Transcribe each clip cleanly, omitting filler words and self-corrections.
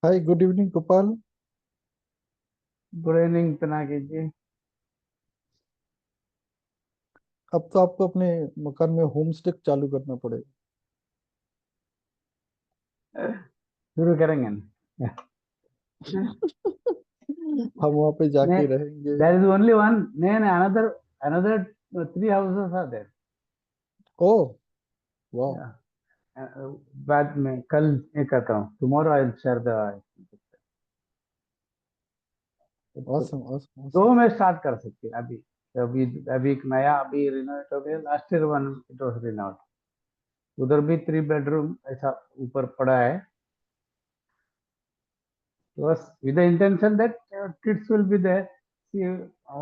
हाय, good evening Gopal. Good evening Pinaki ji. अब तो आपको अपने मकान में होम स्टे चालू करना पड़ेगा। शुरू करेंगे ना? हम वहां पे नहीं, जाके रहेंगे। there is only one. नहीं नहीं, another three houses are there. ओ, वाह। Yeah. बाद में कल ये करता हूँ, tomorrow I'll share the। तो ऑसम ऑसम ऑसम। दो में स्टार्ट कर सकते हैं अभी। अभी अभी एक नया अभी रिनोवेट हो गया, last year one it was renovate. उधर भी 3 बेडरूम ऐसा ऊपर पड़ा है। Was with the intention that kids will be there. See,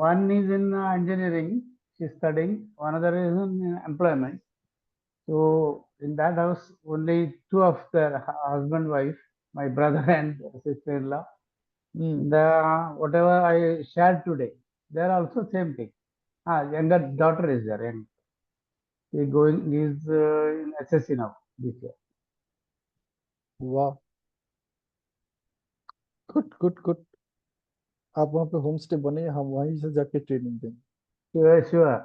one is in engineering, she's studying. Another is in employment. So in that house, only two of the husband, wife, my brother and sister-in-law. Hmm. The whatever I shared today, they are also same thing. Younger daughter is there, and he is in SSC now this year. वाह, good good good. आप वहाँ पे home stay बने, हम वहीं से जाके training देंगे। Sure, sure.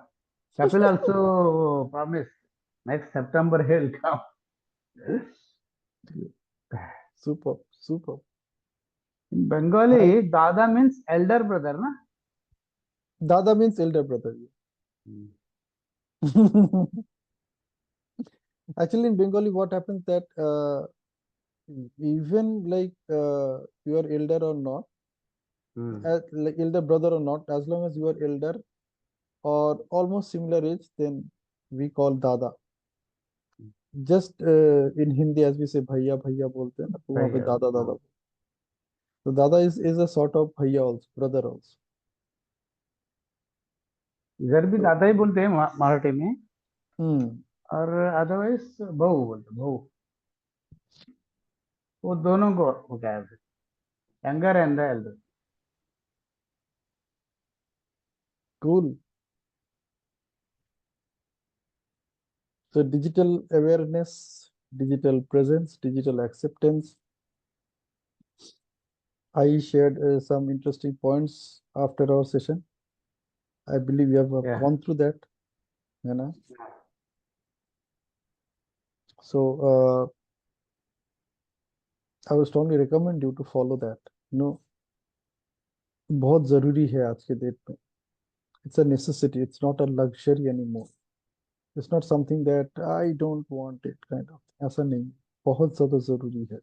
Kapil also promised next September he'll come. Super super. In hi. Bengali, Dada means elder brother, na? दादा means Elder brother. Hmm. Actually, in Bengali, what happens that even like you are elder or not, Hmm. like elder brother or not, as long as you are elder or almost similar age, then we call dada. Just in Hindi as we say भैया भैया बोलते हैं ना, तो वहाँ पे भैया, दादा हाँ। दादा। तो दादा इज अ सॉर्ट ऑफ भैया ऑल्सो, ब्रदर ऑल्सो। इधर भी तो दादा ही बोलते हैं मराठी में। हम्म। और अदरवाइज बहू बोलते बहू। वो दोनों को हो गया है, younger and the Elder. Cool. So digital awareness, digital presence, digital acceptance. I shared some interesting points after our session. I believe you have या gone through that, है ना? So I would strongly recommend you to follow that. बहुत जरूरी है आज के date में। It's a necessity. It's not a luxury anymore. It's not something that I don't want it kind of. ऐसा नहीं, बहुत ज्यादा जरूरी है।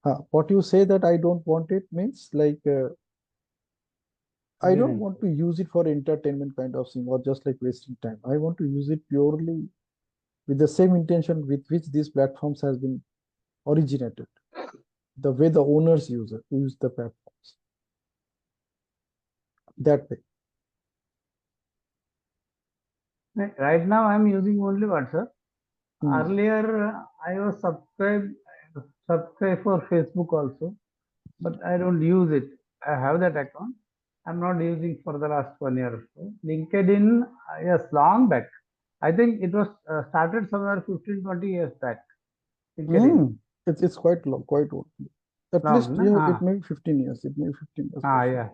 हाँ, what you say that I don't want it means like I ji don't नहीं। want to use it for entertainment kind of thing or just like wasting time. I want to use it purely with the same intention with which these platforms has been originated. The way the owners use the platforms. That way. Right now I'm using only WhatsApp. Hmm. Earlier I was subscribed for Facebook also, but I don't use it. I have that account. I'm not using for the last 1 year or so. LinkedIn, yes, long back. I think it was started somewhere 15, 20 years back. LinkedIn. Hmm. It's quite long, quite old. At least Long, na? yeah, it may be 15 years. It may be 15 years for sure. Yeah.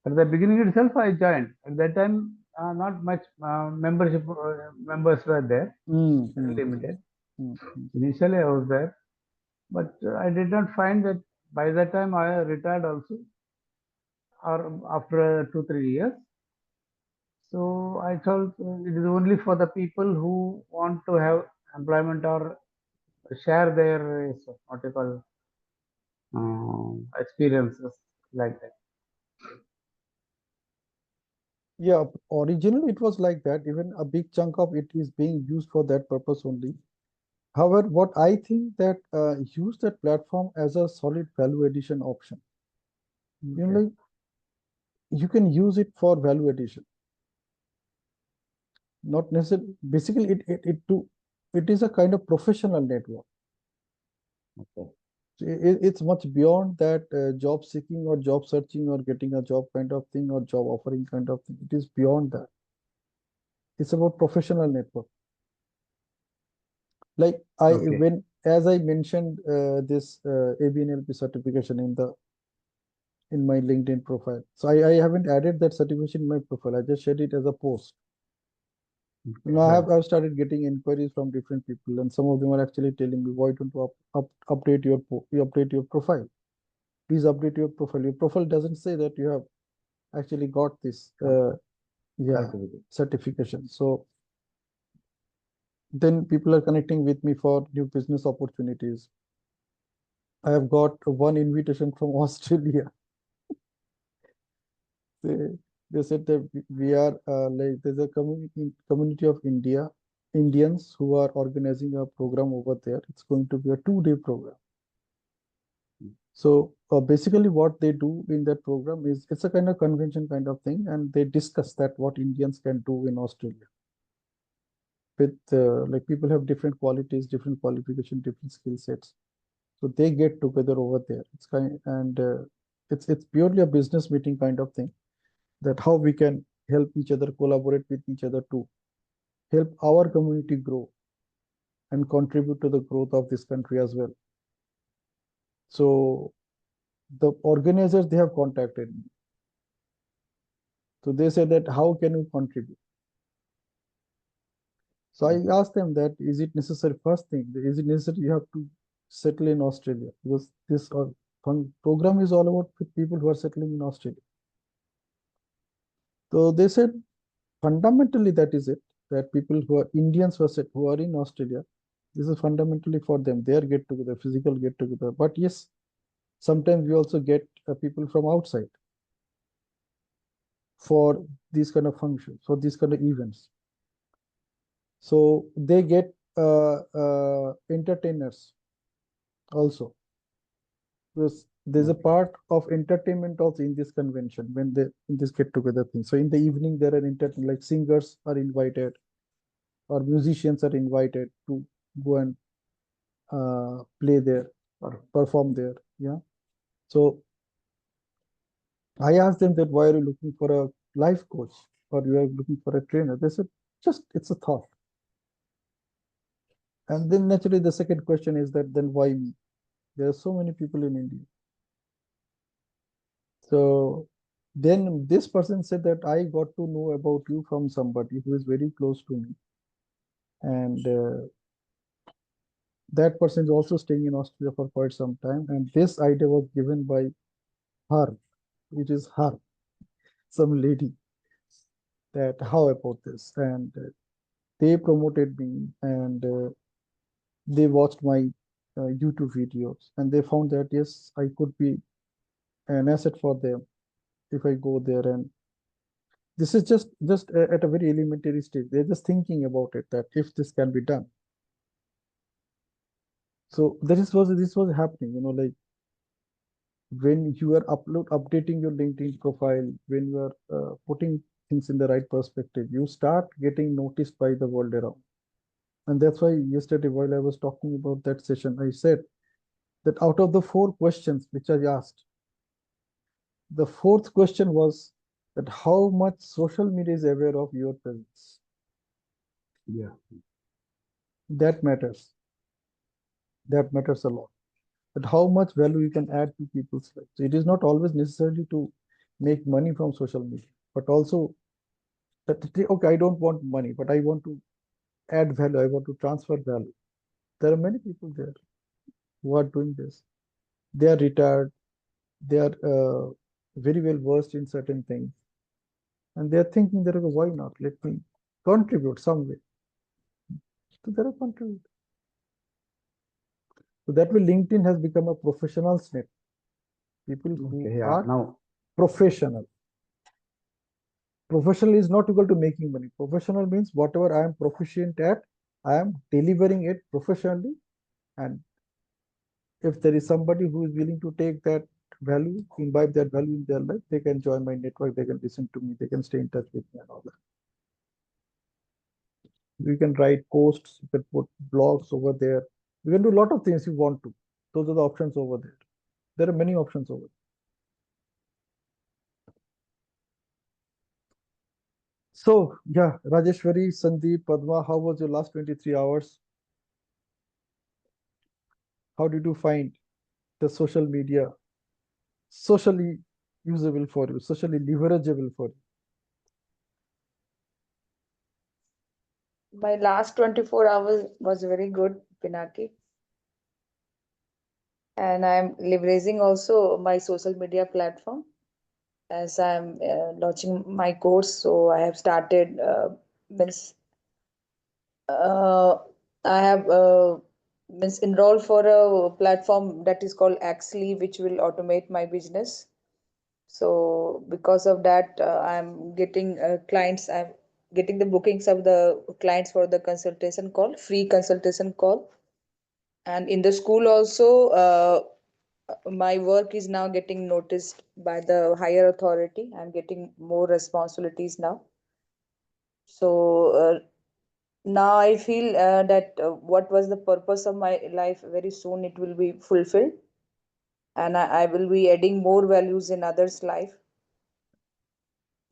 At the beginning itself, I joined. At that time, not much membership members were there, Hmm. Hmm. limited. Hmm. Hmm. Initially, I was there, but I did not find that by that time I retired also, or after 2, 3 years. So I thought it is only for the people who want to have employment or share their what you call experiences like that. Yeah, originally it was like that. Even a big chunk of it is being used for that purpose only. However, what I think that use that platform as a solid value addition option. Okay. Like you can use it for value addition, not necessarily. Basically, it is a kind of professional network. Okay. So it's much beyond that job seeking or job searching or getting a job kind of thing or job offering kind of thing. It is beyond that. It's about professional network. Like Okay. as I mentioned, this ABNLP certification in my LinkedIn profile. So I haven't added that certification in my profile. I just shared it as a post. Okay, Now right. I've started getting inquiries from different people, and some of them are actually telling me, why don't you update you update your profile? Please update your profile. Your profile doesn't say that you have actually got this yeah Certificate. certification. So then people are connecting with me for new business opportunities. I have got one invitation from Australia. They, they said that we are like there's a community of Indians who are organizing a program over there. It's going to be a 2-day program. So basically, what they do in that program is it's a kind of convention kind of thing, and they discuss that what Indians can do in Australia. With like people have different qualities, different qualification, different skill sets. So they get together over there. It's kind and it's purely a business meeting kind of thing. That how we can help each other, collaborate with each other to help our community grow and contribute to the growth of this country as well. So the organizers they have contacted me. So they said that how can you contribute? So I Okay. asked them that is it necessary? First thing, is it necessary you have to settle in Australia because this program is all about people who are settling in Australia. So they said fundamentally that is it. That people who are Indians who are in Australia, this is fundamentally for them. Their get together, physical get together. But yes, sometimes we also get people from outside for these kind of functions, for these kind of events. So they get entertainers also. There's a Okay. part of entertainment also in this convention when they in this get together thing. So in the evening there are like singers are invited or musicians are invited to go and play there or perform there. Yeah. So I asked them that why are you looking for a life coach or you are looking for a trainer? They said just it's a thought. And then naturally the second question is that then why me? There are so many people in India. So then this person said that I got to know about you from somebody who is very close to me. And that person is also staying in Australia for quite some time. And this idea was given by her. It is her, some lady, that how about this? And they promoted me and they watched my YouTube videos and they found that yes, I could be an asset for them if I go there. And this is just at a very elementary stage. They're just thinking about it that if this can be done. So this was happening, like when you are updating your LinkedIn profile, when you are putting things in the right perspective, you start getting noticed by the world around. And that's why yesterday, while I was talking about that session, I said that out of the 4 questions which I asked, the fourth question was that how much social media is aware of your presence. Yeah. That matters. That matters a lot. But how much value you can add to people's lives. So it is not always necessarily to make money from social media, but also that okay, I don't want money, but I want to add value. I want to transfer value. There are many people there who are doing this. They are retired. They are very well versed in certain things, and they are thinking that okay, why not? Let me contribute some way. So they are contribute. So that way, LinkedIn has become a professional snap. People who Okay. Yeah. are Now. professional. Professional is not equal to making money. Professional means whatever I am proficient at, I am delivering it professionally. And if there is somebody who is willing to take that value, imbibe that value in their life, they can join my network, they can listen to me, they can stay in touch with me and all that. You can write posts, you can put blogs over there. You can do a lot of things you want to. Those are the options over there. There are many options over there. So, yeah, Rajeshwari, Sandeep, Padma, how was your last 23 hours? How did you find the social media socially usable for you, socially leverageable for you? My last 24 hours was very good, Pinaki. And I'm leveraging also my social media platform as I'm launching my course. So I have started, means, uh, I have means enrolled for a platform that is called Axley, which will automate my business. So because of that, I'm getting clients. I'm getting the bookings of the clients for the consultation call, free consultation call. And in the school also, my work is now getting noticed by the higher authority. I'm getting more responsibilities now. So now I feel that what was the purpose of my life, very soon it will be fulfilled, and I will be adding more values in others' life.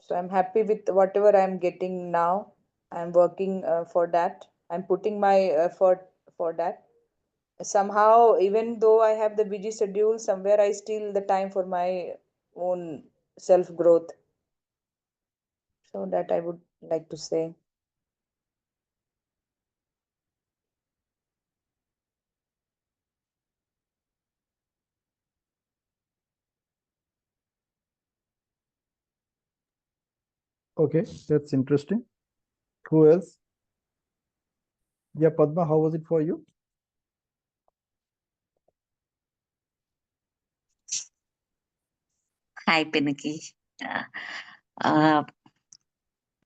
So I'm happy with whatever I'm getting now. I'm working for that. I'm putting my effort for that. Somehow, even though I have the busy schedule, somewhere I steal the time for my own self growth. So that I would like to say. Okay, that's interesting. Who else? Yeah, Padma, how was it for you? Hi, Pinaki. Uh, uh,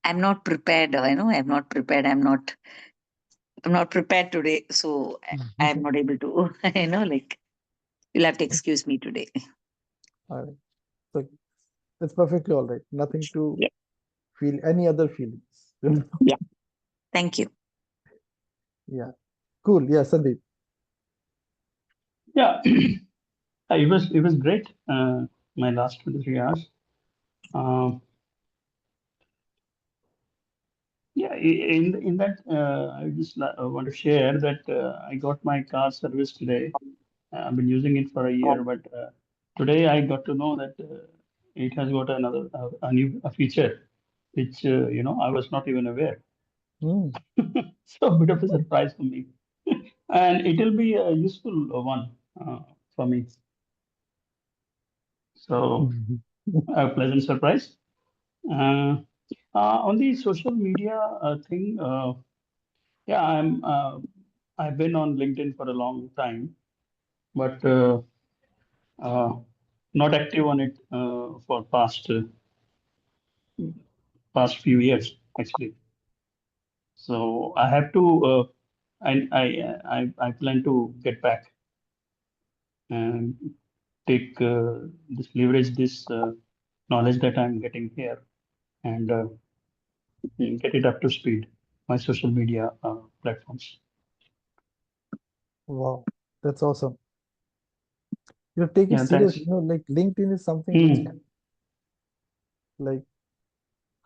I'm not prepared. I'm not prepared. I'm not prepared today, so I'm not able to. Like you'll have to excuse me today. All right. So it's perfectly all right. Nothing to Yeah, feel any other feelings. yeah. Thank you. Yeah. Cool. Yeah, Sandeep. Yeah, it was great. My last 23 hours. Um, yeah, in that I just want to share that I got my car service today. I've been using it for a year, but today I got to know that it has got another a new a feature, which I was not even aware. Hmm. So a bit of a surprise for me, and it will be a useful one for me. So a pleasant surprise. Uh, on the social media thing, yeah, I've been on LinkedIn for a long time, but uh, not active on it for past few years actually. So I have to, I plan to get back and take this leverage this knowledge that I'm getting here and get it up to speed. My social media platforms. Wow, that's awesome. Take it Yeah, serious. thanks. Like LinkedIn is something which, Hmm. like,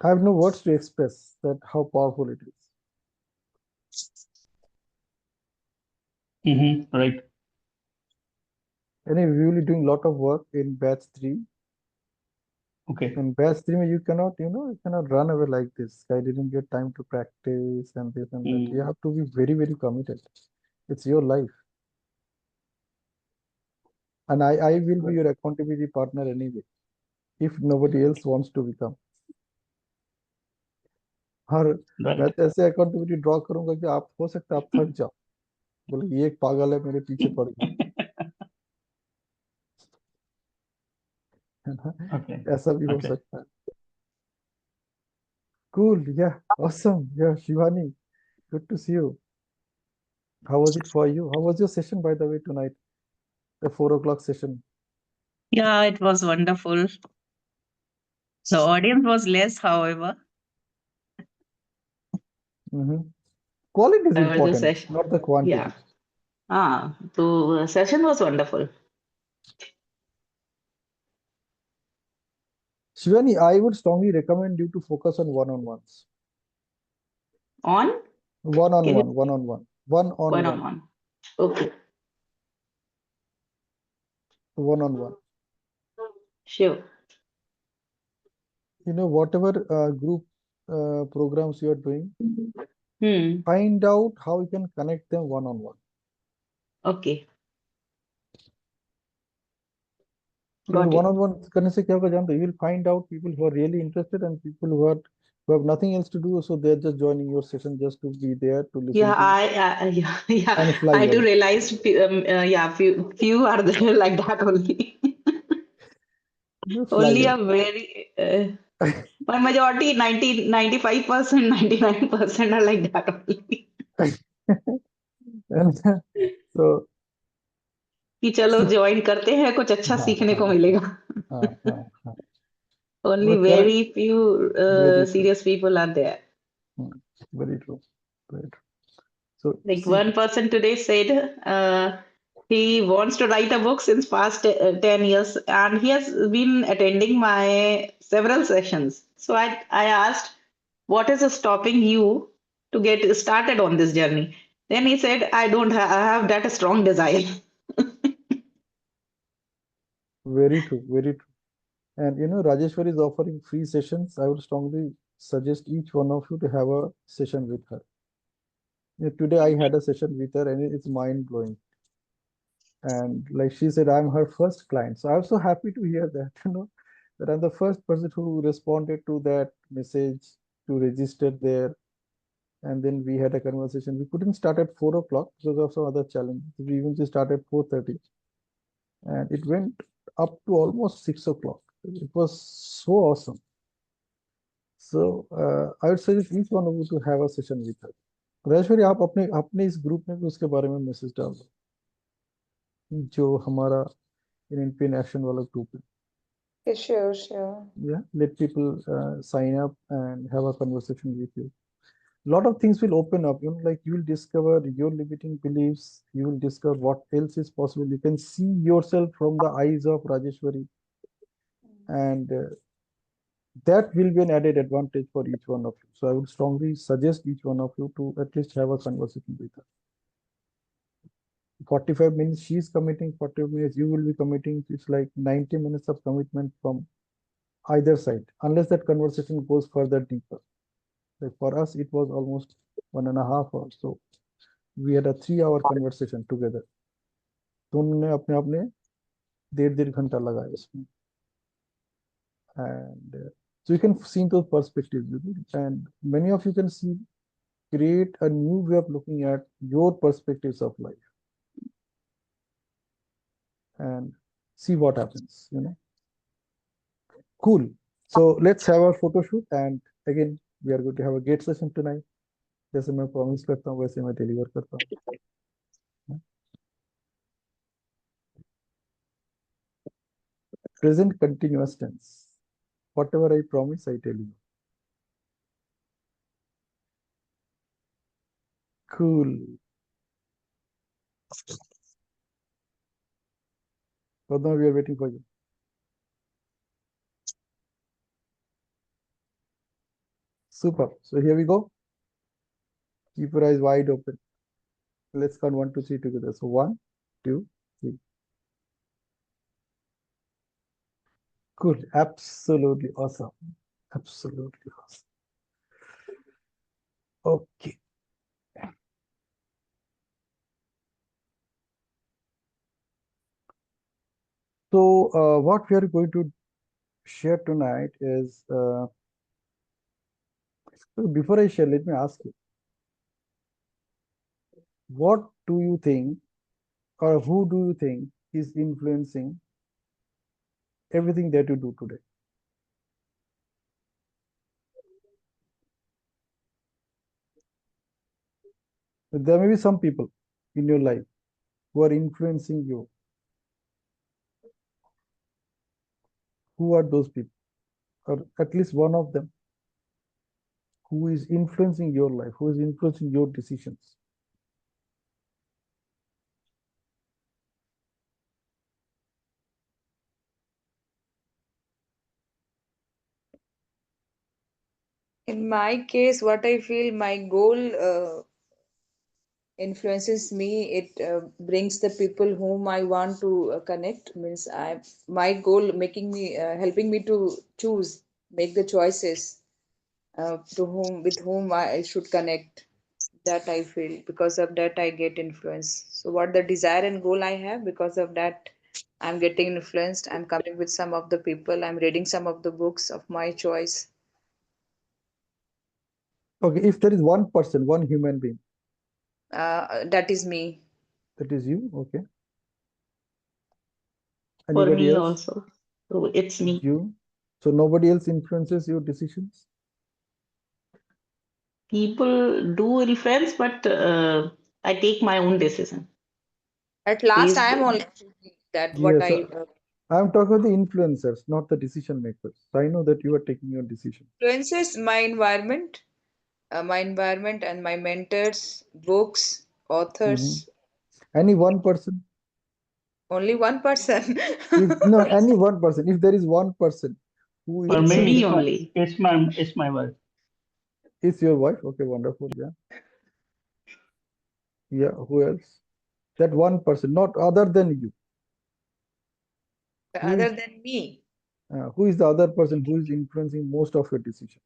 I have no words to express that how powerful it is. Right. Anyway, we will be doing a lot of work in batch three. Okay. In batch three, you cannot run away like this. I didn't get time to practice and this and that. You Mm. have to be very, very committed. It's your life. And I will be Right. your accountability partner anyway, if nobody else wants to become. और मैं Right. तो ऐसे accountability draw करूंगा कि आप हो सकता है आप थक जाओ, बोले ये एक पागल है मेरे पीछे पड़ गया है ना, Okay. ऐसा भी हो Okay. सकता है. Cool, yeah, awesome, yeah, Shivani, good to see you. How was it for you? How was your session, by the way, tonight, the 4 o'clock session? Yeah, it was wonderful. The audience was less, however. Mm-hmm. Quality is The important, session, not the yeah. quantity. The session was wonderful. Shivani, I would strongly recommend you to focus on one-on-ones. On? Can you One-on-one, one-on-one, one one-on-one. on one? Okay. one-on-one. Sure. Whatever group programs you are doing, Hmm. find out how you can connect them one-on-one. Okay. Got it. One-on-one करने से क्या होगा जानते हो? You will find out people who are really interested and people who have nothing else to do, so they're just joining your session just to be there to listen Yeah, to yeah, and fly I do away. realize, yeah, few are there like that only. Fly Only a away. very, but majority, 95%, 99% are like that only. And so कि चलो join करते हैं, कुछ अच्छा हाँ सीखने हाँ को मिलेगा. हाँ हाँ हाँ Only वो correct, very few very true. serious people are there. Very true, very true. So Like see, one person today said he wants to write a book since past 10 years, and he has been attending my several sessions. So I asked, what is stopping you to get started on this journey? Then he said, I don't I have that strong desire. very true, very true. And Rajeshwari is offering free sessions. I would strongly suggest each one of you to have a session with her. Today I had a session with her and it's mind blowing. And like she said, I'm her first client. So I'm so happy to hear that, that I'm the first person who responded to that message to register there. And then we had a conversation. We couldn't start at 4 o'clock because of some other challenge. We even just started 4:30. And it went up to almost 6 o'clock. It was so awesome. So I would suggest each one of you to have a session with her. Rajeshwari आप अपने अपने इस group में भी उसके बारे में message डाल दो जो हमारा इंडियन एक्शन वाला ग्रुप है. Yeah, sure, sure. Yeah, let people sign up and have a conversation with you. A lot of things will open up, like you will discover your limiting beliefs, you will discover what else is possible. You can see yourself from the eyes of Rajeshwari, and that will be an added advantage for each one of you. So I would strongly suggest each one of you to at least have a conversation with her. 45 minutes she's committing, 40 minutes you will be committing. It's like 90 minutes of commitment from either side, unless that conversation goes further deeper. Like for us, it was almost 1.5 hours. So we had a 3 hour conversation together. दोनों ने अपने अपने 1.5 घंटा लगाया इसमें. And so you can see those perspectives, and many of you can see, create a new way of looking at your perspectives of life and see what happens. Cool. So let's have our photo shoot, and again we are going to have a gate session tonight. जैसे मैं promise करता हूँ वैसे मैं deliver करता हूँ. Present continuous tense. Whatever I promise, I tell you. Cool. Padma, we are waiting for you. Super. So here we go. Keep your eyes wide open. Let's count 1, 2, 3 together. So 1, 2, 3. Good. Absolutely awesome. Absolutely awesome. Okay. So what we are going to share tonight is, before I share, let me ask you, what do you think, or who do you think is influencing everything that you do today? There may be some people in your life who are influencing you. Who are those people? Or at least one of them who is influencing your life, who is influencing your decisions. In my case, what I feel my goal influences me, it brings the people whom I want to connect. Means I my goal making me helping me to choose, make the choices to whom with whom I should connect. That I feel because of that I get influence. So what the desire and goal I have, because of that I'm getting influenced. I'm coming with some of the people. I'm reading some of the books of my choice. Okay, if there is one person, one human being, That is me. that is you. Okay. For Anybody me else? also. So it's me. You. So nobody else influences your decisions? People do influence, but I take my own decision At last, I based. am only choosing that what Yes, I I'm talking about the influencers, not the decision makers. I know that you are taking your decision. influences my environment and my mentors, books, Mhm. authors. Any one person? Only one person. If no, any one person. If there is one person who For It's me, me influences, only. it's my wife. is your wife. Okay, wonderful. Yeah. Yeah. Who else? That one person, not other than you. Who Other is than me. the other person who is influencing most of your decisions?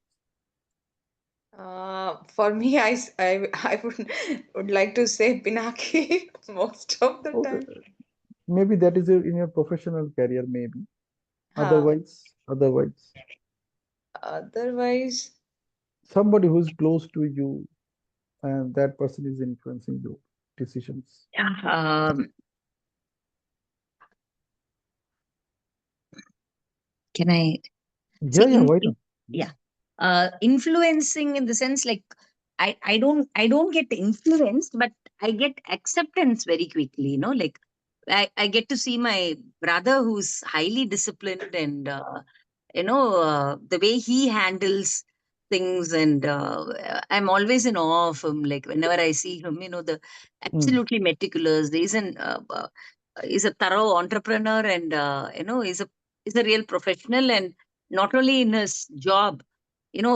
For me, I would like to say Pinaki most of the Okay. time. Maybe that is in your professional career, maybe. Huh. Otherwise, Otherwise, somebody who's close to you and that person is influencing your decisions. Yeah. Can I Yeah, see yeah, why not? yeah, influencing in the sense like I don't get influenced, but I get acceptance very quickly, like I get to see my brother who's highly disciplined, and the way he handles things, and I'm always in awe of him. Like whenever I see him, the Mm, absolutely meticulous. He's a thorough entrepreneur, and he's a real professional, and not only in his job,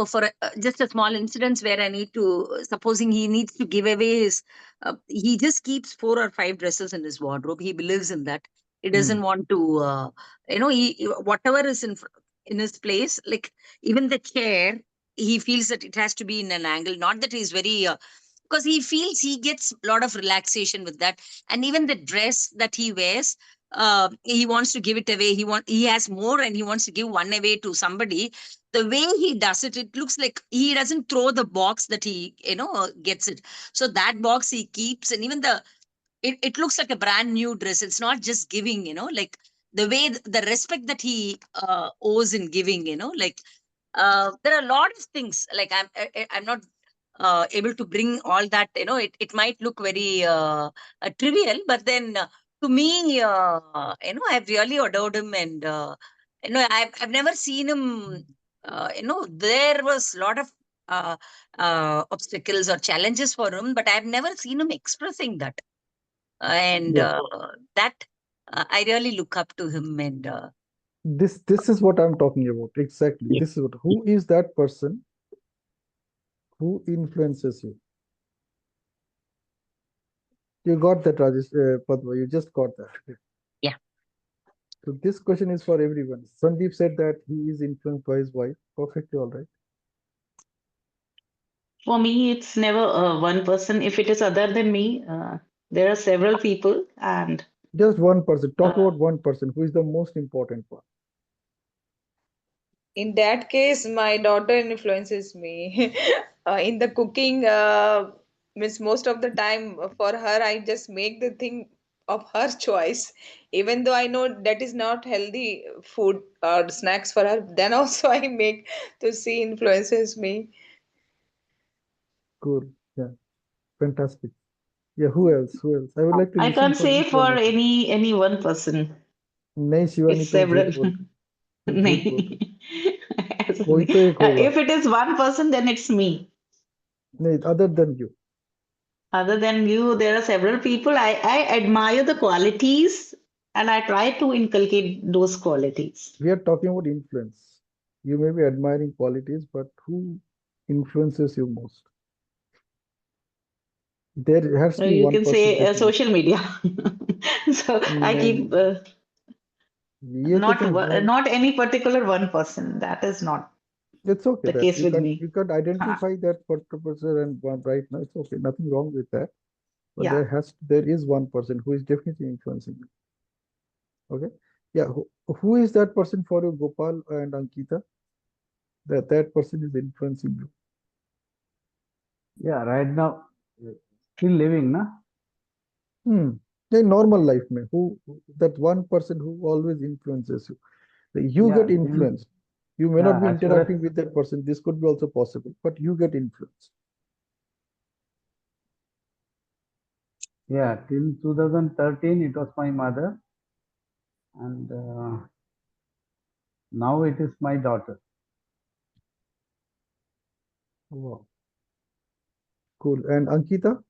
for just a small incidents where I need to, supposing he needs to give away his, he just keeps 4 or 5 dresses in his wardrobe. He believes in that. He doesn't mm, want to, whatever is in his place, like even the chair, he feels that it has to be in an angle. Not that he's very, because he feels he gets a lot of relaxation with that. And even the dress that he wears, he wants to give it away. He has more, and he wants to give one away to somebody. The way he does it, it looks like he doesn't throw the box that he gets it. So that box he keeps, and even it looks like a brand new dress. It's not just giving, like the way the respect that he owes in giving, like there are a lot of things. Like I'm not able to bring all that. It might look very trivial, but then to me, I've really adored him, and I've never seen him. There was a lot of obstacles or challenges for him, but I've never seen him expressing that, and yeah. that I really look up to him, and This is what I'm talking about. Exactly. yeah. This is what who is that person who influences you? You got that, Rajesh, Padma. You just got that. Yeah. So this question is for everyone. Sandeep said that he is influenced by his wife. Perfectly all right. For me, it's never one person. If it is other than me, there are several people, and Just one person. Talk uh, about one person who is the most important one. in that case, my daughter influences me. In the cooking, means most of the time for her, I just make the thing of her choice, even though I know that is not healthy food or snacks for her. Then also I make to see influences me. Cool. Yeah. Fantastic. Yeah. Who else? Who else? I would like to I listen can't from say each one for of you. any one person. नहीं Shivani It's तुम झूठ several. बोल रही तुम झूठ बोल रही नहीं. ऐसा कोई नहीं. तो एक होगा If it is one person, then it's me. नहीं other than you. Other than you, there are several people. I admire the qualities and I try to inculcate those qualities. We are talking about influence. You may be admiring qualities, but who influences you most? There has to be You one can person say taking. social media. So I keep ये तो तुम हो, not any particular one person. That is not it's okay the that case with me. you can't Huh. identify that person and one right now. It's okay, nothing wrong with that. But Yeah. there is one person who is definitely influencing you. Okay, yeah. Who is that person for you, Gopal and Ankita? That person is influencing you. Yeah, right now, still living, na? In normal life, mein, that one person who always influences you. You Yeah, get influenced. You may not yeah, be as far as, interacting with that person. This could be also possible, but you get influenced. yeah, till 2013, it was my mother, and now it is my daughter. Wow, cool. And Ankita?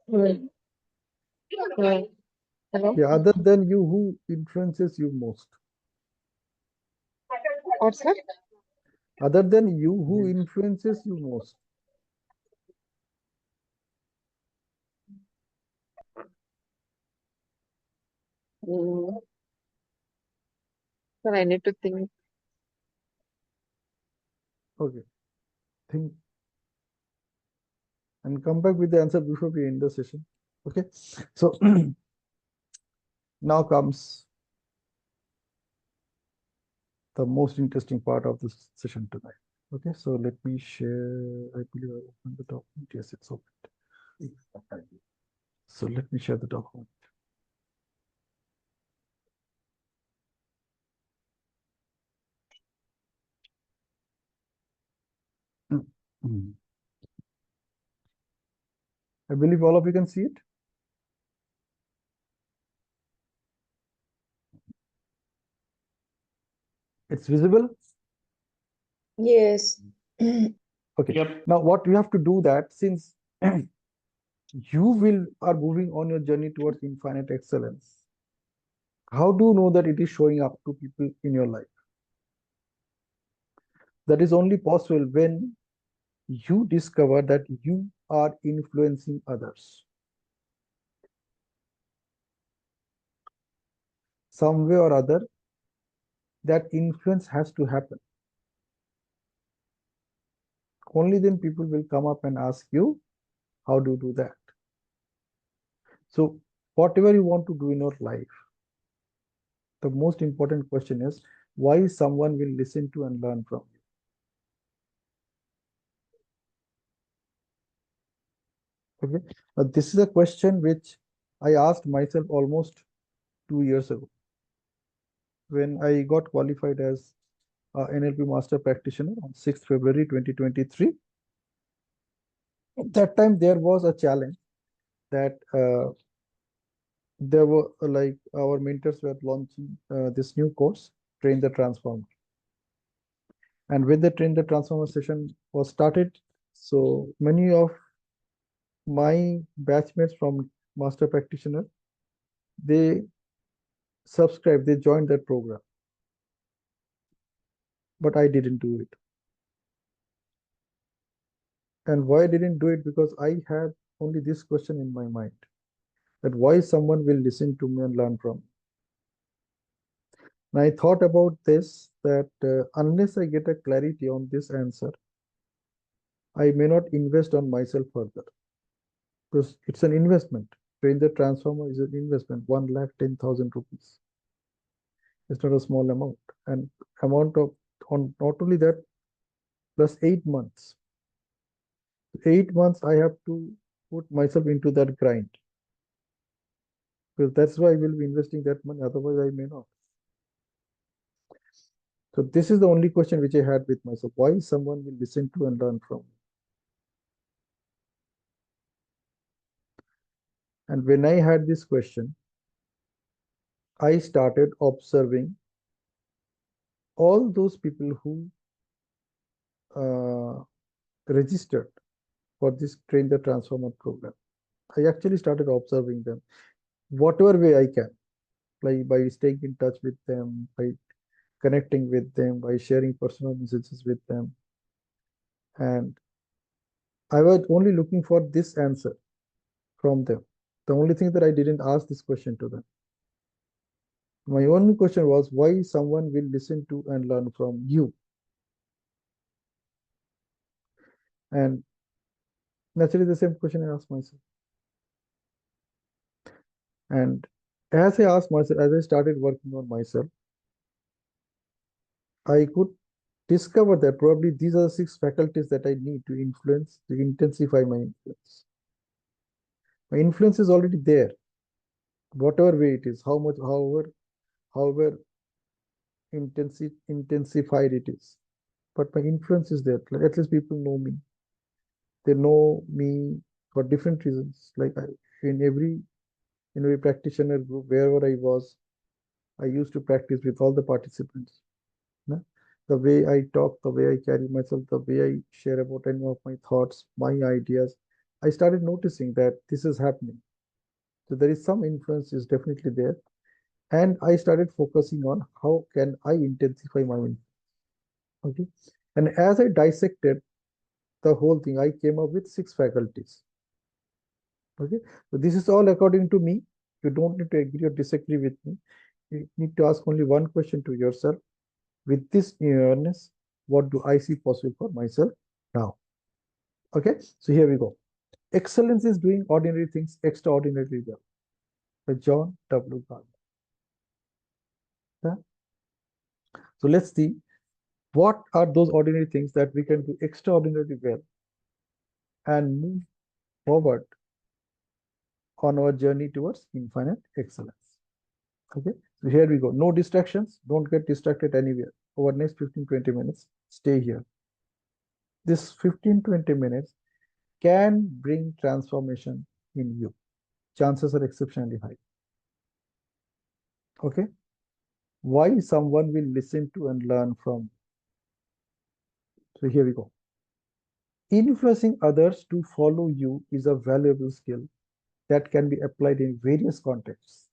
Hmm. Hmm. Hello? Yeah, other than you, who influences you most? What's that? Other than you, who influences you most? Hmm. Well, I need to think. Okay, think and come back with the answer before we end the session. Okay, so now comes the most interesting part of this session tonight. Okay, so let me share. I believe I opened the document. Yes, it's open. So let me share the document. Mm. I believe all of you can see it. It's visible. Yes. Okay. Yep. Now, what you have to do that since you are moving on your journey towards infinite excellence. How do you know that it is showing up to people in your life? That is only possible when you discover that you are influencing others. Some way or other, that influence has to happen. Only then people will come up and ask you, how do you do that? So, whatever you want to do in your life, the most important question is why someone will listen to and learn from you. Okay, this is a question which I asked myself almost 2 years ago when I got qualified as NLP master practitioner on 6th February 2023. At that time, there was a challenge that there were like our mentors were launching this new course, Train the Transformer. And when the Train the Transformer session was started, so many of my batchmates from master practitioner, they subscribed, they joined that program. But I didn't do it. And why I didn't do it? Because I had only this question in my mind, that why someone will listen to me and learn from me. And I thought about this, that unless I get a clarity on this answer, I may not invest on myself further, because it's an investment. Train the Transformer is an investment, 1,10,000 rupees. It's not a small amount. And amount of, on not only that, plus 8 months. 8 months I have to put myself into that grind. Because that's why I will be investing that money, otherwise I may not. So this is the only question which I had with myself. Why someone will listen to and learn from me? And when I had this question, I started observing all those people who registered for this Train the Transformer program. I actually started observing them, whatever way I can, like by staying in touch with them, by connecting with them, by sharing personal messages with them. And I was only looking for this answer from them. The only thing that I didn't ask this question to them. My only question was why someone will listen to and learn from you. And naturally, the same question I asked myself. And as I asked myself, as I started working on myself, I could discover that probably these are the 6 faculties that I need to influence, to intensify my influence. My influence is already there, whatever way it is, however intensified it is. But my influence is there. Like, at least people know me. They know me for different reasons. Like in every practitioner group, wherever I was, I used to practice with all the participants. No? The way I talk, the way I carry myself, the way I share about any of my thoughts, my ideas, I started noticing that this is happening. So there is some influence is definitely there. And I started focusing on how can I intensify my influence. Okay. And as I dissected the whole thing, I came up with 6 faculties. Okay. So this is all according to me. You don't need to agree or disagree with me. You need to ask only one question to yourself. With this awareness, what do I see possible for myself now? Okay. So here we go. Excellence is doing ordinary things extraordinarily well. By John W. Gardner. Yeah? So let's see what are those ordinary things that we can do extraordinarily well and move forward on our journey towards infinite excellence. Okay, so here we go. No distractions. Don't get distracted anywhere. Over next 15-20 minutes, stay here. This 15-20 minutes can bring transformation in you. Chances are exceptionally high. Okay, why someone will listen to and learn from. So here we go. Influencing others to follow you is a valuable skill that can be applied in various contexts,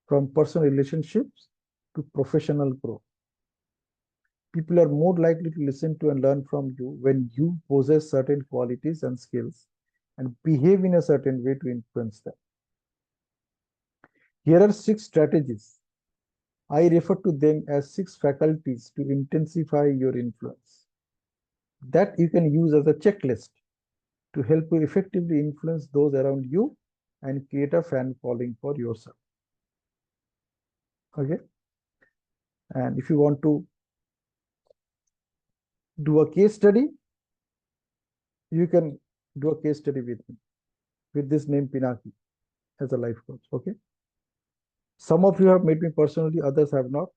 from personal relationships to professional growth. People are more likely to listen to and learn from you when you possess certain qualities and skills and behave in a certain way to influence them. Here are 6 strategies. I refer to them as 6 faculties to intensify your influence that you can use as a checklist to help you effectively influence those around you and create a fan following for yourself. Okay. And if you want to do a case study, you can do a case study with me, with this name Pinaki as a life coach. Okay. Some of you have met me personally, others have not.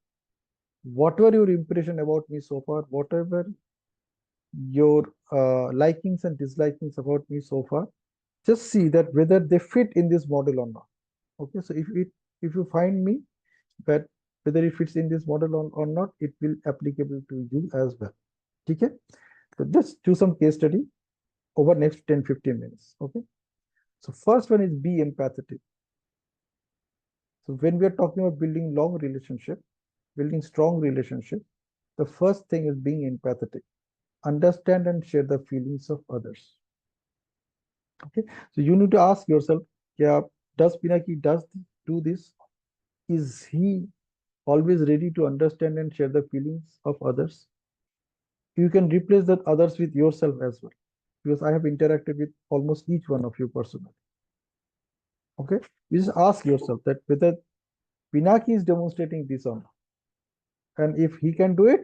Whatever your impression about me so far, whatever your likings and dislikings about me so far, just see that whether they fit in this model or not. Okay. So if you find me that whether it fits in this model or not, it will applicable to you as well. Okay. So just do some case study over next 10-15 minutes. Okay. So first one is be empathetic. So when we are talking about building long relationship, building strong relationship, the first thing is being empathetic. Understand and share the feelings of others. Okay. So you need to ask yourself, yeah, does Pinaki do this? Is he always ready to understand and share the feelings of others? You can replace that others with yourself as well, because I have interacted with almost each one of you personally. Okay, you just ask yourself that whether Pinaki is demonstrating this or not, and if he can do it,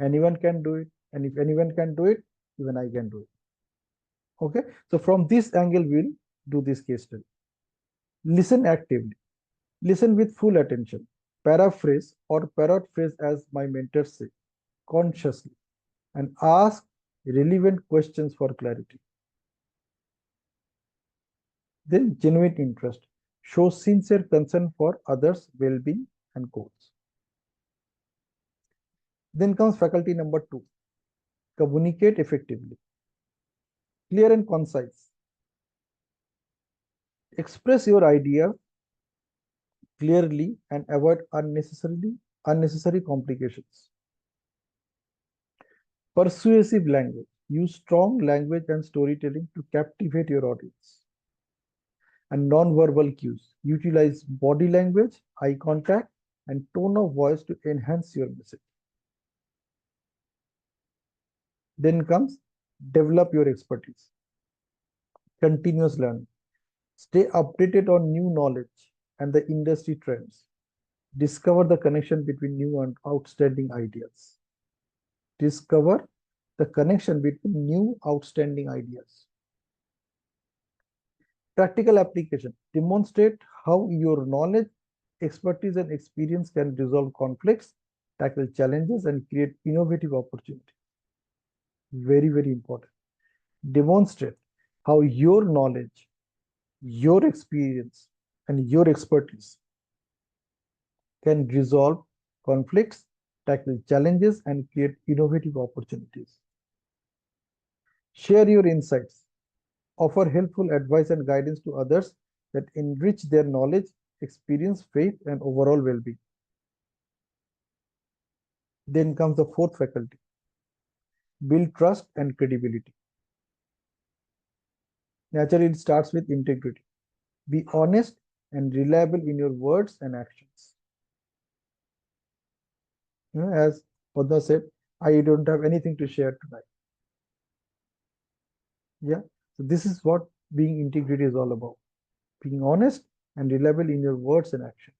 anyone can do it, and if anyone can do it, even I can do it. Okay, so from this angle, we'll do this case study. Listen actively, listen with full attention, paraphrase or parrotphrase as my mentors say, consciously, and ask relevant questions for clarity. Then genuine interest. Show sincere concern for others' well-being and goals. Then comes faculty number 2. Communicate effectively. Clear and concise. Express your idea clearly and avoid unnecessarily unnecessary complications. Persuasive language. Use strong language and storytelling to captivate your audience. And non-verbal cues. Utilize body language, eye contact, and tone of voice to enhance your message. Then comes develop your expertise. Continuous learning. Stay updated on new knowledge and the industry trends. Discover the connection between new and outstanding ideas. Discover the connection between new outstanding ideas. Practical application. Demonstrate how your knowledge, expertise, and experience can resolve conflicts, tackle challenges, and create innovative opportunities. Very, very important. Demonstrate how your knowledge, your experience, and your expertise can resolve conflicts, tackle challenges, and create innovative opportunities. Share your insights. Offer helpful advice and guidance to others that enrich their knowledge, experience, faith, and overall well-being. Then comes the fourth faculty. Build trust and credibility. Naturally, it starts with integrity. Be honest and reliable in your words and actions. As Padma said, I don't have anything to share tonight. Yeah, so this is what being integrity is all about. Being honest and reliable in your words and action.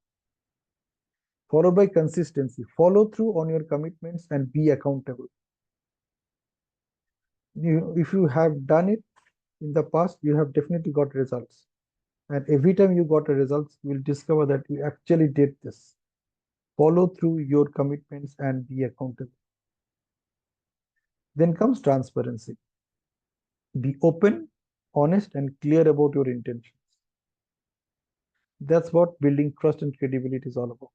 Followed by consistency. Follow through on your commitments and be accountable. If you have done it in the past, you have definitely got results. And every time you got a result, you will discover that you actually did this. Follow through your commitments and be accountable. Then comes transparency. Be open, honest, and clear about your intentions. That's what building trust and credibility is all about.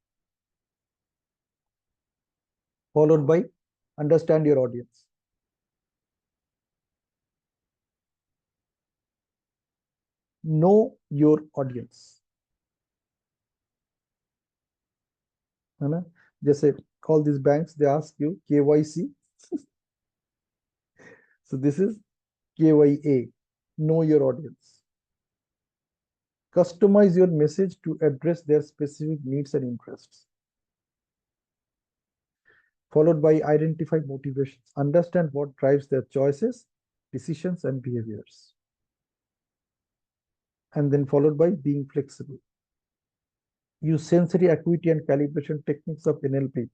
Followed by understand your audience. Know your audience. है ना? जैसे all these banks, they ask you KYC. So this is KYA. Know your audience. Customize your message to address their specific needs and interests. Followed by identify motivations. Understand what drives their choices, decisions, and behaviors. And then followed by being flexible. Use sensory acuity and calibration techniques of NLP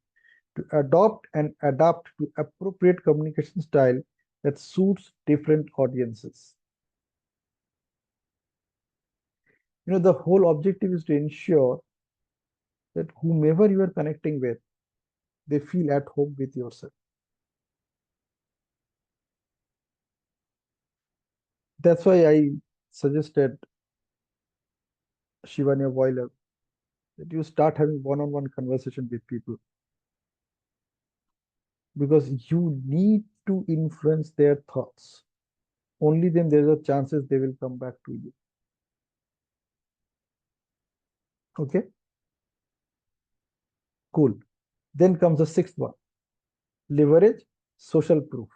to adopt and adapt to appropriate communication style that suits different audiences. The whole objective is to ensure that whomever you are connecting with, they feel at home with yourself. That's why I suggested Shivanya a while ago that you start having one-on-one conversation with people, because you need to influence their thoughts. Only then there are chances they will come back to you. Okay, cool. Then comes the sixth one. Leverage social proof.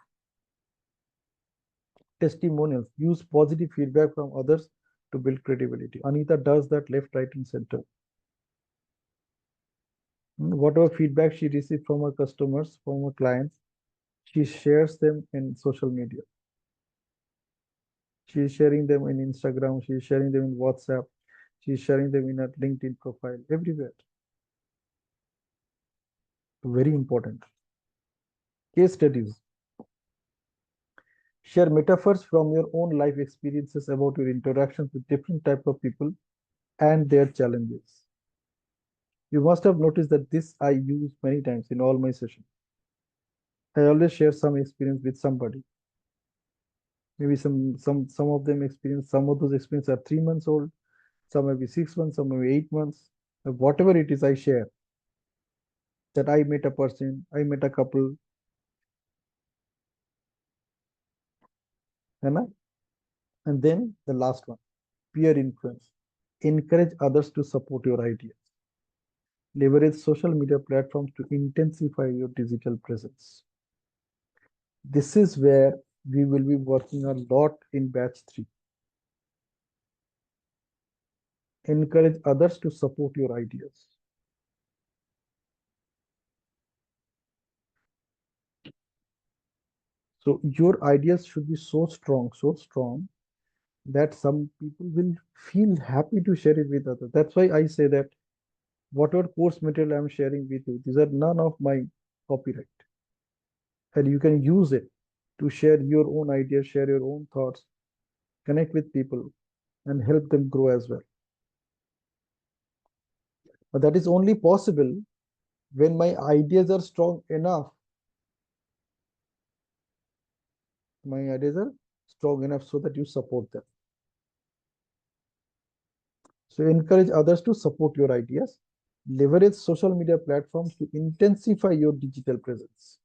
Testimonials. Use positive feedback from others to build credibility. Anita does that left, right, and center. Whatever feedback she receives from her customers, from her clients, she shares them in social media. She is sharing them in Instagram. She is sharing them in WhatsApp. She is sharing them in her LinkedIn profile, everywhere. Very important. Case studies. Share metaphors from your own life experiences about your interactions with different types of people and their challenges. You must have noticed that this I use many times in all my sessions. I always share some experience with somebody. Maybe some of them experience, some of those experiences are 3 months old, some may be 6 months, some may be 8 months. Whatever it is, I share that I met a person, I met a couple, and then the last one, peer influence. Encourage others to support your ideas. Leverage social media platforms to intensify your digital presence. This is where we will be working a lot in batch 3. Encourage others to support your ideas. So your ideas should be so strong that some people will feel happy to share it with others. That's why I say that whatever course material I'm sharing with you, these are none of my copyright. And you can use it to share your own ideas, share your own thoughts, connect with people, and help them grow as well. But that is only possible when my ideas are strong enough. My ideas are strong enough so that you support them. So encourage others to support your ideas. Leverage social media platforms to intensify your digital presence.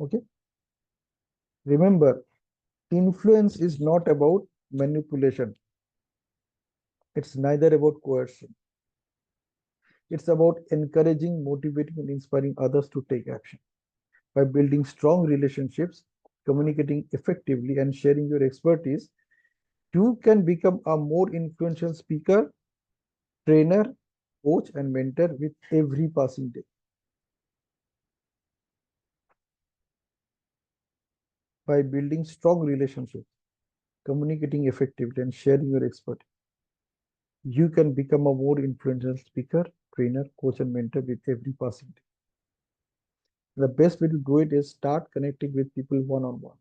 Okay. Remember, influence is not about manipulation. It's neither about coercion. It's about encouraging, motivating, and inspiring others to take action. By building strong relationships, communicating effectively, and sharing your expertise, you can become a more influential speaker, trainer, coach, and mentor with every passing day. By building strong relationships, communicating effectively, and sharing your expertise, you can become a more influential speaker, trainer, coach, and mentor with every passing day. The best way to do it is start connecting with people one-on-one.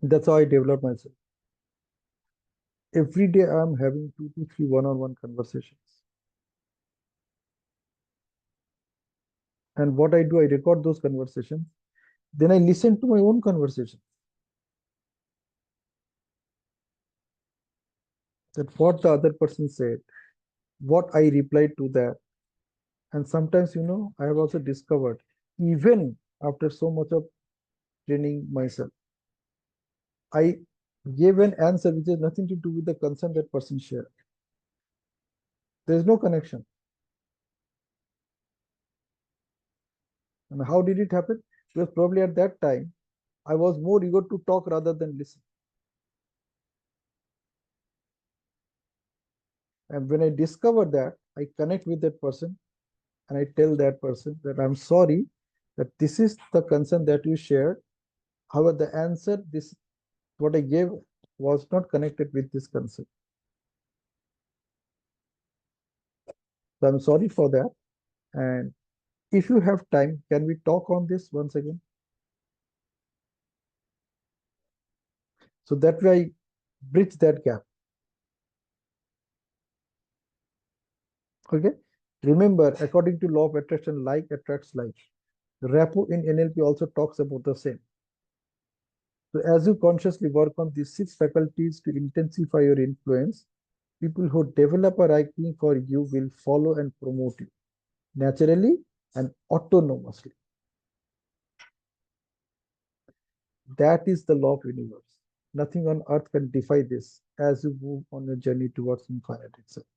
That's how I develop myself. Every day I'm having 2 to 3 one-on-one conversations. And what I do, I record those conversations. Then I listen to my own conversation. That what the other person said, what I replied to that. And sometimes, I have also discovered, even after so much of training myself, I gave an answer which has nothing to do with the concern that person shared. There is no connection. And how did it happen? Because probably at that time, I was more eager to talk rather than listen. And when I discover that, I connect with that person and I tell that person that I'm sorry that this is the concern that you shared. However, the answer, this what I gave was not connected with this concern. So I'm sorry for that. And if you have time, can we talk on this once again? So that way I bridge that gap. Okay. Remember, according to law of attraction, like attracts like. Rapport in NLP also talks about the same. So as you consciously work on these 6 faculties to intensify your influence, people who develop a liking for you will follow and promote you naturally and autonomously. That is the law of universe. Nothing on earth can defy this as you move on your journey towards infinite excellence.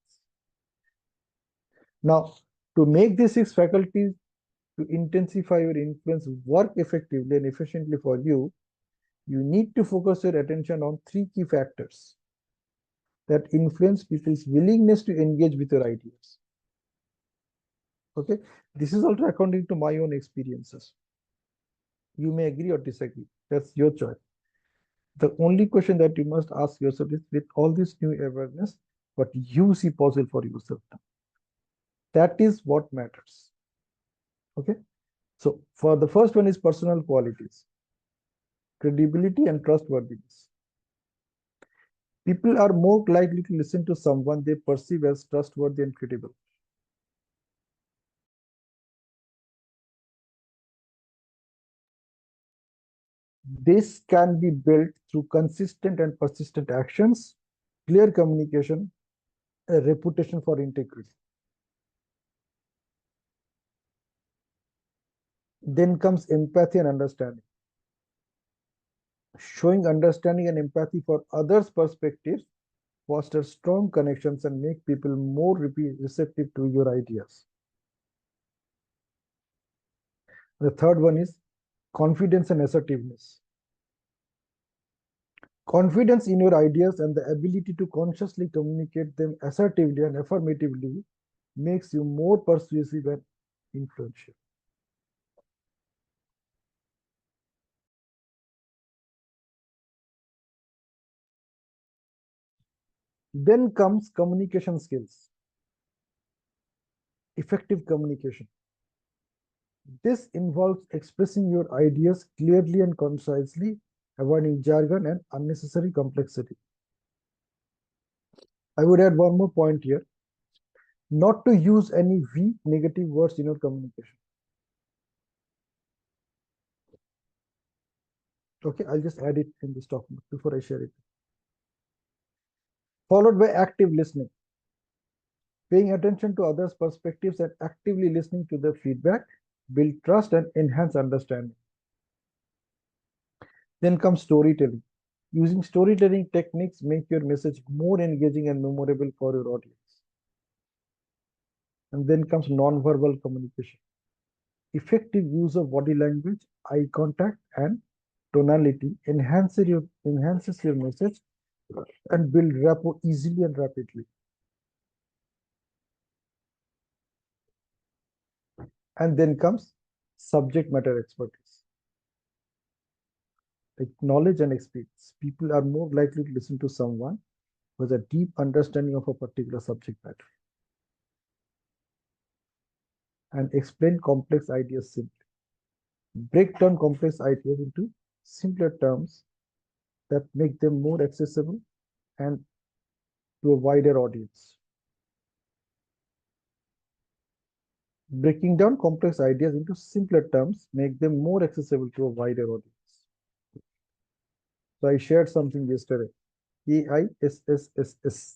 Now, to make these 6 faculties to intensify your influence work effectively and efficiently for you, you need to focus your attention on 3 key factors that influence people's willingness to engage with your ideas. Okay, this is also according to my own experiences. You may agree or disagree. That's your choice. The only question that you must ask yourself is, with all this new awareness, what you see possible for yourself now. That is what matters. Okay. So for the first one is personal qualities, credibility and trustworthiness. People are more likely to listen to someone they perceive as trustworthy and credible. This can be built through consistent and persistent actions, clear communication, a reputation for integrity. Then comes empathy and understanding. Showing understanding and empathy for others' perspectives foster strong connections and make people more receptive to your ideas. The third one is confidence and assertiveness. Confidence in your ideas and the ability to consciously communicate them assertively and affirmatively makes you more persuasive and influential. Then comes communication skills. Effective communication. This involves expressing your ideas clearly and concisely, avoiding jargon and unnecessary complexity. I would add one more point here, not to use any weak negative words in your communication. Okay, I'll just add it in this document before I share it. Followed by active listening. Paying attention to others' perspectives and actively listening to their feedback build trust and enhance understanding. Then comes storytelling. Using storytelling techniques make your message more engaging and memorable for your audience. And then comes non-verbal communication. Effective use of body language, eye contact, and tonality enhances your message and build rapport easily and rapidly. And then comes subject matter expertise. Like knowledge and experience. People are more likely to listen to someone with a deep understanding of a particular subject matter and explain complex ideas simply. Break down complex ideas into simpler terms that make them more accessible and to a wider audience. Breaking down complex ideas into simpler terms make them more accessible to a wider audience. So I shared something yesterday. AISSSS.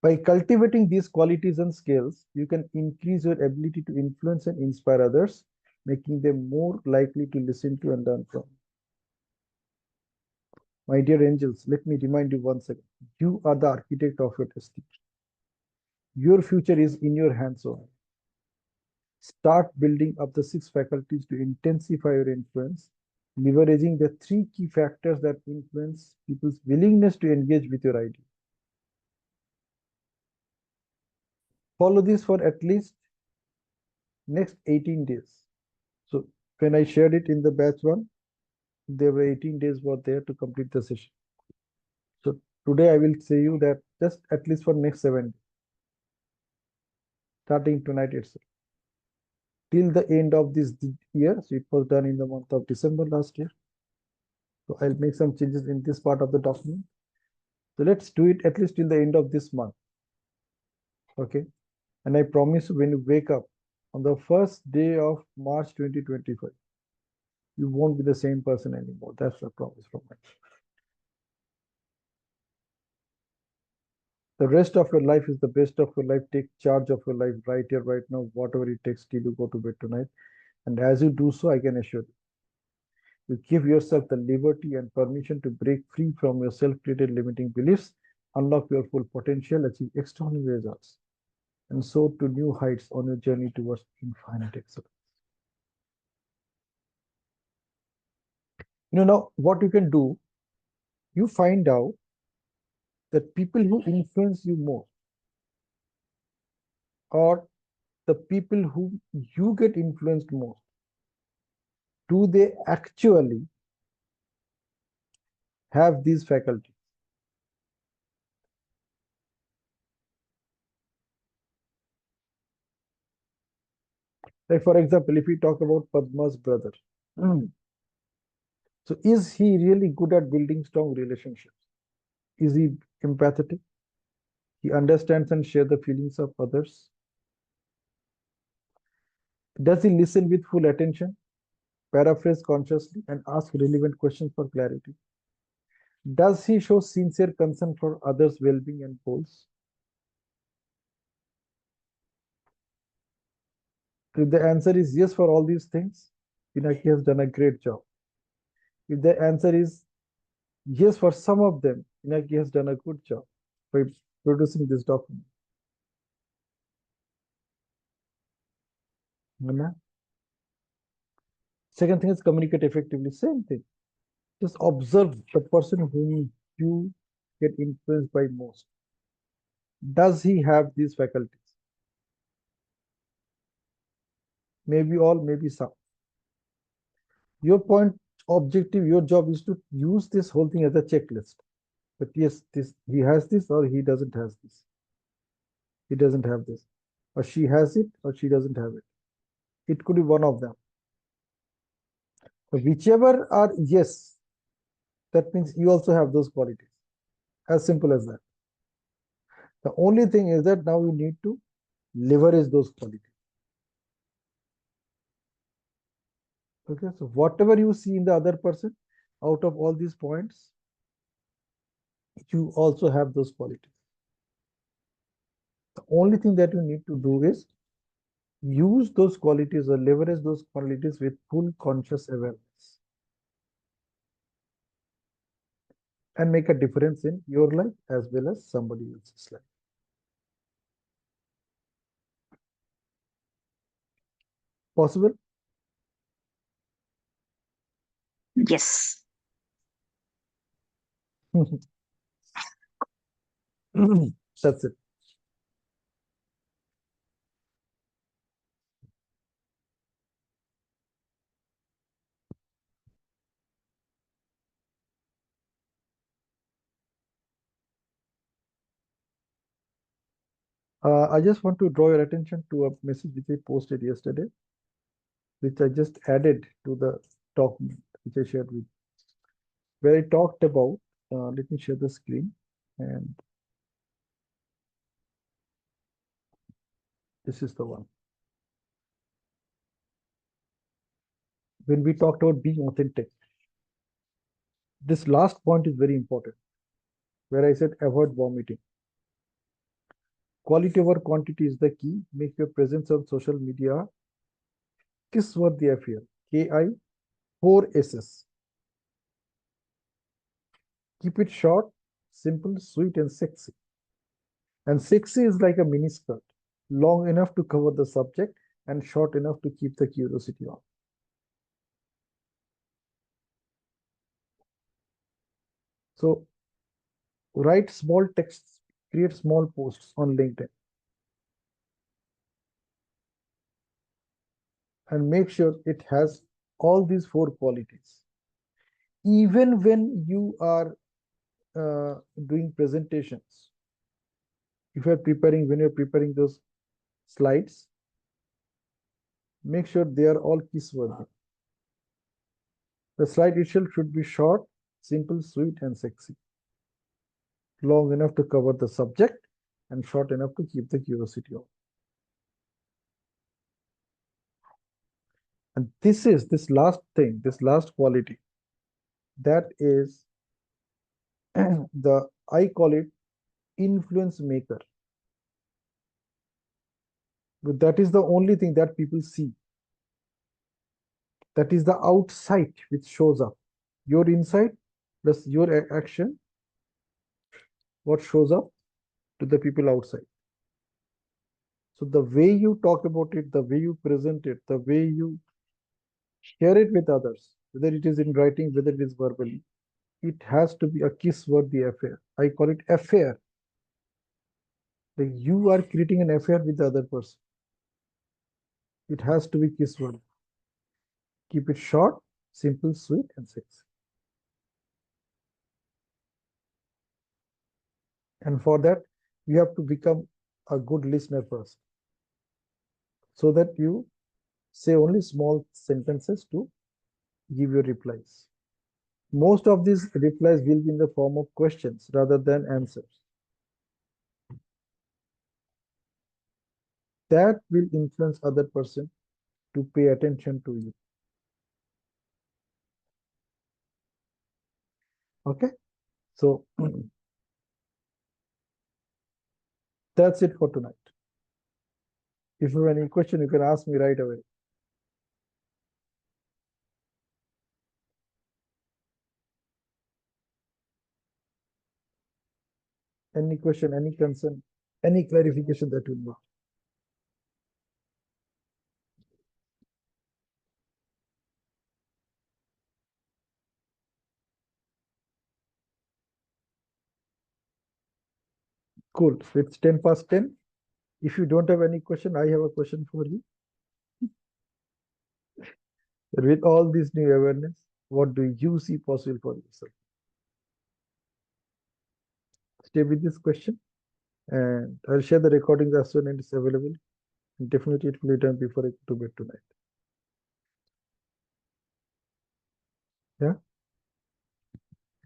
By cultivating these qualities and skills, you can increase your ability to influence and inspire others, making them more likely to listen to and learn from. My dear angels, let me remind you once again, you are the architect of your destiny. Your future is in your hands only. Start building up the 6 faculties to intensify your influence, leveraging the 3 key factors that influence people's willingness to engage with your idea. Follow this for at least next 18 days. So when I shared it in the batch 1, there were 18 days were there to complete the session. So today I will say you that just at least for next 7 days, starting tonight itself, till the end of this year. So it was done in the month of December last year. So I'll make some changes in this part of the document. So let's do it at least till the end of this month. Okay. And I promise when you wake up on the first day of March 2025, you won't be the same person anymore. That's a promise from me. The rest of your life is the best of your life. Take charge of your life right here, right now, whatever it takes till you go to bed tonight. And as you do so, I can assure you, you give yourself the liberty and permission to break free from your self-created limiting beliefs, unlock your full potential, achieve extraordinary results, and soar to new heights on your journey towards infinite excellence. Now what you can do, you find out that people who influence you more or the people who you get influenced most, do they actually have these faculties? Like for example, if we talk about Padma's brother, so is he really good at building strong relationships? Is he empathetic? He understands and shares the feelings of others. Does he listen with full attention, paraphrase consciously, and ask relevant questions for clarity? Does he show sincere concern for others' well-being and goals? If the answer is yes for all these things, Pinaki has done a great job. If the answer is yes for some of them, Pinaki has done a good job by producing this document. Second thing is communicate effectively. Same thing. Just observe the person whom you get influenced by most. Does he have these faculties? Maybe all, maybe some. Your point objective, your job is to use this whole thing as a checklist. But yes, this he has this or he doesn't have this. He doesn't have this. Or she has it or she doesn't have it. It could be one of them. So whichever are yes, that means you also have those qualities. As simple as that. The only thing is that now you need to leverage those qualities. Okay, so whatever you see in the other person, out of all these points, you also have those qualities. The only thing that you need to do is use those qualities or leverage those qualities with full conscious awareness and make a difference in your life as well as somebody else's life. Possible? Yes. That's it. I just want to draw your attention to a message which I posted yesterday, which I just added to the document which I shared with you, where I talked about, let me share the screen, and this is the one. When we talked about being authentic, this last point is very important, where I said avoid vomiting. Quality over quantity is the key. Make your presence on social media kiss-worthy affair. KI, 4 S's. Keep it short, simple, sweet, and sexy. And sexy is like a mini skirt, long enough to cover the subject and short enough to keep the curiosity on. So write small texts, create small posts on LinkedIn, and make sure it has all these 4 qualities. Even when you are doing presentations, if you're preparing, when you're preparing those slides, make sure they are all kiss-worthy. The slide itself should be short, simple, sweet, and sexy. Long enough to cover the subject and short enough to keep the curiosity on. And this last thing, this last quality, that is I call it influence maker. But that is the only thing that people see. That is the outside which shows up. Your inside plus your action, what shows up to the people outside. So the way you talk about it, the way you present it, the way you share it with others, whether it is in writing, whether it is verbally, it has to be a kiss-worthy affair. I call it affair. Like you are creating an affair with the other person. It has to be kiss-worthy. Keep it short, simple, sweet, and sexy. And for that, you have to become a good listener first, so that you say only small sentences to give your replies. Most of these replies will be in the form of questions rather than answers. That will influence other person to pay attention to you. Okay, so that's it for tonight. If you have any question, you can ask me right away. Any question, any concern, any clarification that you need. Cool. It's 10 past 10. If you don't have any question, I have a question for you. With all this new awareness, what do you see possible for yourself? Stay with this question, and I'll share the recordings as soon as it's available. And definitely, it will be done before I go to bed tonight. Yeah.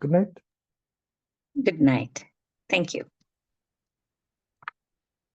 Good night. Good night. Thank you.